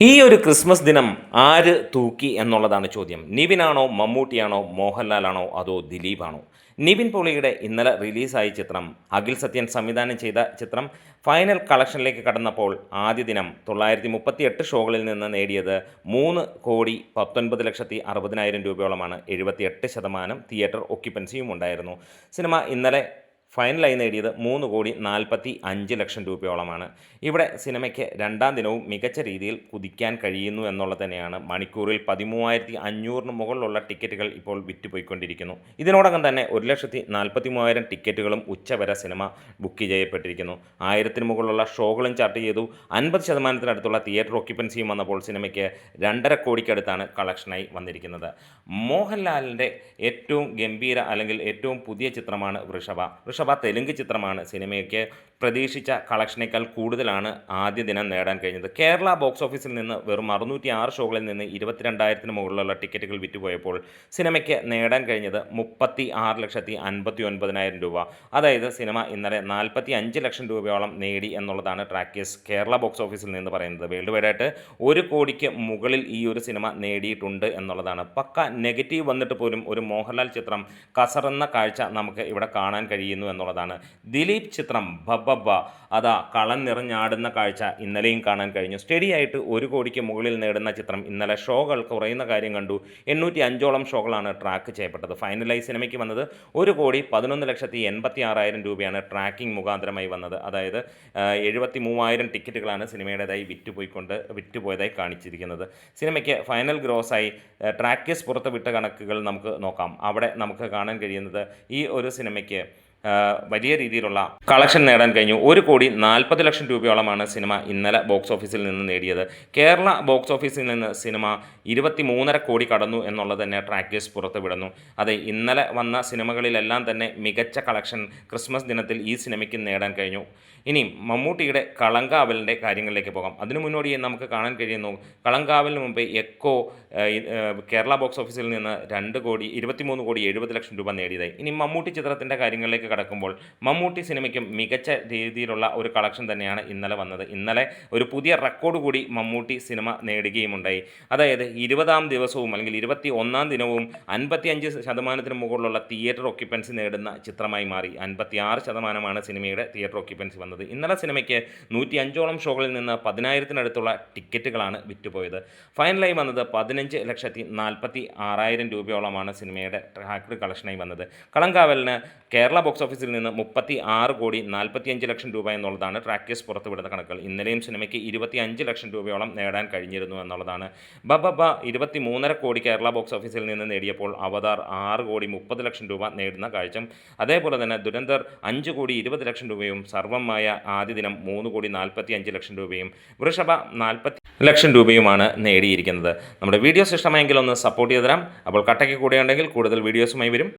ഈ ഒരു ക്രിസ്മസ് ദിനം ആര് തൂക്കി എന്നുള്ളതാണ് ചോദ്യം. നിവിനാണോ, മമ്മൂട്ടിയാണോ, മോഹൻലാലാണോ, അതോ ദിലീപാണോ? നിവിൻ പോളിയുടെ ഇന്നലെ റിലീസായ ചിത്രം, അഖിൽ സത്യൻ സംവിധാനം ചെയ്ത ചിത്രം ഫൈനൽ കളക്ഷനിലേക്ക് കടന്നപ്പോൾ ആദ്യ ദിനം 938 ഷോകളിൽ നിന്ന് നേടിയത് 3,19,60,000 രൂപയോളമാണ്. 78% തിയേറ്റർ ഒക്യുപ്പൻസിയും ഉണ്ടായിരുന്നു. സിനിമ ഇന്നലെ ഫൈനലായി നേടിയത് 3,45,00,000 രൂപയോളമാണ്. ഇവിടെ സിനിമയ്ക്ക് രണ്ടാം ദിനവും മികച്ച രീതിയിൽ കുതിക്കാൻ കഴിയുന്നു എന്നുള്ളത് തന്നെയാണ്. മണിക്കൂറിൽ 13,500 മുകളിലുള്ള ടിക്കറ്റുകൾ ഇപ്പോൾ വിറ്റുപോയിക്കൊണ്ടിരിക്കുന്നു. ഇതിനോടകം തന്നെ 1,43,000 ടിക്കറ്റുകളും ഉച്ചവരെ സിനിമ ബുക്ക് ചെയ്യപ്പെട്ടിരിക്കുന്നു. 1000 മുകളിലുള്ള ഷോകളും ചാർട്ട് ചെയ്തു. 50% തിയേറ്റർ ഒക്യുപ്പൻസിയും വന്നപ്പോൾ സിനിമയ്ക്ക് 2.5 കോടിക്കടുത്താണ് കളക്ഷനായി വന്നിരിക്കുന്നത്. മോഹൻലാലിൻ്റെ ഏറ്റവും ഗംഭീര അല്ലെങ്കിൽ ഏറ്റവും പുതിയ ചിത്രമാണ് വൃഷഭ തെലുങ്ക് ചിത്രമാണ്. സിനിമയ്ക്ക് പ്രതീക്ഷിച്ച കളക്ഷനേക്കാൾ കൂടുതലാണ് ആദ്യ ദിനം നേടാൻ കഴിഞ്ഞത്. കേരള ബോക്സ് ഓഫീസിൽ നിന്ന് വെറും 606 ഷോകളിൽ നിന്ന് 22,000 മുകളിലുള്ള ടിക്കറ്റുകൾ വിറ്റുപോയപ്പോൾ സിനിമയ്ക്ക് നേടാൻ കഴിഞ്ഞത് 36,59,000 രൂപ. അതായത് സിനിമ ഇന്നലെ 45 ലക്ഷം രൂപയോളം നേടി എന്നുള്ളതാണ് ട്രാക്കേഴ്സ് കേരള ബോക്സ് ഓഫീസിൽ നിന്ന് പറയുന്നത്. വേൾഡ് വൈഡായിട്ട് 1 കോടിക്ക് മുകളിൽ ഈ ഒരു സിനിമ നേടിയിട്ടുണ്ട് എന്നുള്ളതാണ്. പക്ക നെഗറ്റീവ് വന്നിട്ട് പോലും ഒരു മോഹൻലാൽ ചിത്രം കസറുന്ന കാഴ്ച നമുക്ക് ഇവിടെ കാണാൻ കഴിയുന്നു എന്നുള്ളതാണ്. ദിലീപ് ചിത്രം ബബ്ബ അതാ കളം നിറഞ്ഞാടുന്ന കാഴ്ച ഇന്നലെയും കാണാൻ കഴിഞ്ഞു. സ്റ്റഡിയായിട്ട് 1 കോടിക്ക് മുകളിൽ നേടുന്ന ചിത്രം ഇന്നലെ ഷോകൾ കുറയുന്ന കാര്യം കണ്ടു. 805ഓളം ഷോകളാണ് ട്രാക്ക് ചെയ്യപ്പെട്ടത്. ഫൈനലായി സിനിമയ്ക്ക് വന്നത് 1,13,86,000 രൂപയാണ് ട്രാക്കിംഗ് മുഖാന്തരമായി വന്നത്. അതായത് 73,000 ടിക്കറ്റുകളാണ് സിനിമയുടേതായി വിറ്റുപോയതായി കാണിച്ചിരിക്കുന്നത്. സിനിമയ്ക്ക് ഫൈനൽ ഗ്രോസായി ട്രാക്കേഴ്സ് പുറത്തുവിട്ട കണക്കുകൾ നമുക്ക് നോക്കാം. അവിടെ നമുക്ക് കാണാൻ കഴിയുന്നത് ഈ ഒരു സിനിമയ്ക്ക് വലിയ രീതിയിലുള്ള കളക്ഷൻ നേടാൻ കഴിഞ്ഞു. 1,40,00,000 രൂപയോളമാണ് സിനിമ ഇന്നലെ ബോക്സ് ഓഫീസിൽ നിന്ന് നേടിയത്. കേരള ബോക്സ് ഓഫീസിൽ നിന്ന് സിനിമ 23.5 കോടി കടന്നു എന്നുള്ളത് തന്നെ ട്രാക്കേഴ്സ് പുറത്തുവിടുന്നു. അതെ, ഇന്നലെ വന്ന സിനിമകളിലെല്ലാം തന്നെ മികച്ച കളക്ഷൻ ക്രിസ്മസ് ദിനത്തിൽ ഈ സിനിമയ്ക്ക് നേടാൻ കഴിഞ്ഞു. ഇനി മമ്മൂട്ടിയുടെ കളങ്കാവലിൻ്റെ കാര്യങ്ങളിലേക്ക് പോകാം. അതിനു മുന്നോടിയായി നമുക്ക് കാണാൻ കഴിയുന്നു, കളങ്കാവലിന് മുമ്പ് എക്കോ കേരള ബോക്സ് ഓഫീസിൽ നിന്ന് 2,23,70,00,000 രൂപ നേടിയതായി. ഇനി മമ്മൂട്ടി ചിത്രത്തിൻ്റെ കാര്യങ്ങളിലേക്ക് കടക്കുമ്പോൾ മമ്മൂട്ടി സിനിമയ്ക്കും മികച്ച രീതിയിലുള്ള ഒരു കളക്ഷൻ തന്നെയാണ് ഇന്നലെ വന്നത്. ഇന്നലെ ഒരു പുതിയ റെക്കോർഡ് കൂടി മമ്മൂട്ടി സിനിമ നേടുകയുമുണ്ടായി. അതായത് 20-ാം ദിവസവും അല്ലെങ്കിൽ 21-ാം ദിനവും 55% മുകളിലുള്ള തിയേറ്റർ ഒക്യുപ്പൻസി നേടുന്ന ചിത്രമായി മാറി. 56% സിനിമയുടെ തിയേറ്റർ ഒക്യുപ്പൻസി വന്നത്. ഇന്നലെ സിനിമയ്ക്ക് 105ഓളം ഷോകളിൽ നിന്ന് 10,000-നടുത്തുള്ള ടിക്കറ്റുകളാണ് വിറ്റുപോയത്. ഫൈനലായി വന്നത് 15,46,000 രൂപയോളമാണ് സിനിമയുടെ ട്രാക്ക്ഡ് കളക്ഷനായി വന്നത്. കളങ്കാവലിന് കേരള ബോക്സ് ഓഫീസിൽ നിന്ന് 36,45,00,000 രൂപ എന്നുള്ളതാണ് ട്രാക്കേഴ്സ് പുറത്തുവിടുന്ന കണക്കുകൾ. ഇന്നലെയും സിനിമയ്ക്ക് 25 ലക്ഷം രൂപയോളം നേടാൻ കഴിഞ്ഞിരുന്നു എന്നുള്ളതാണ്. ബബ്ബ 23.5 കോടി കേരള ബോക്സ് ഓഫീസിൽ നിന്ന് നേടിയപ്പോൾ അവതാർ 6,30,00,000 രൂപ നേടുന്ന കാഴ്ച. അതേപോലെ തന്നെ ദുരന്തർ 5,20,00,000 രൂപയും സർവമായ ആദ്യ ദിനം 3,45,00,000 രൂപയും വൃഷഭ 40 ലക്ഷം രൂപയുമാണ് നേടിയിരിക്കുന്നത്. നമ്മുടെ വീഡിയോസ് ഇഷ്ടമായെങ്കിൽ ഒന്ന് സപ്പോർട്ട് ചെയ്ത് തരാം. അപ്പോൾ കട്ടയ്ക്ക് കൂടെ ഉണ്ടെങ്കിൽ കൂടുതൽ വീഡിയോസുമായി വരും.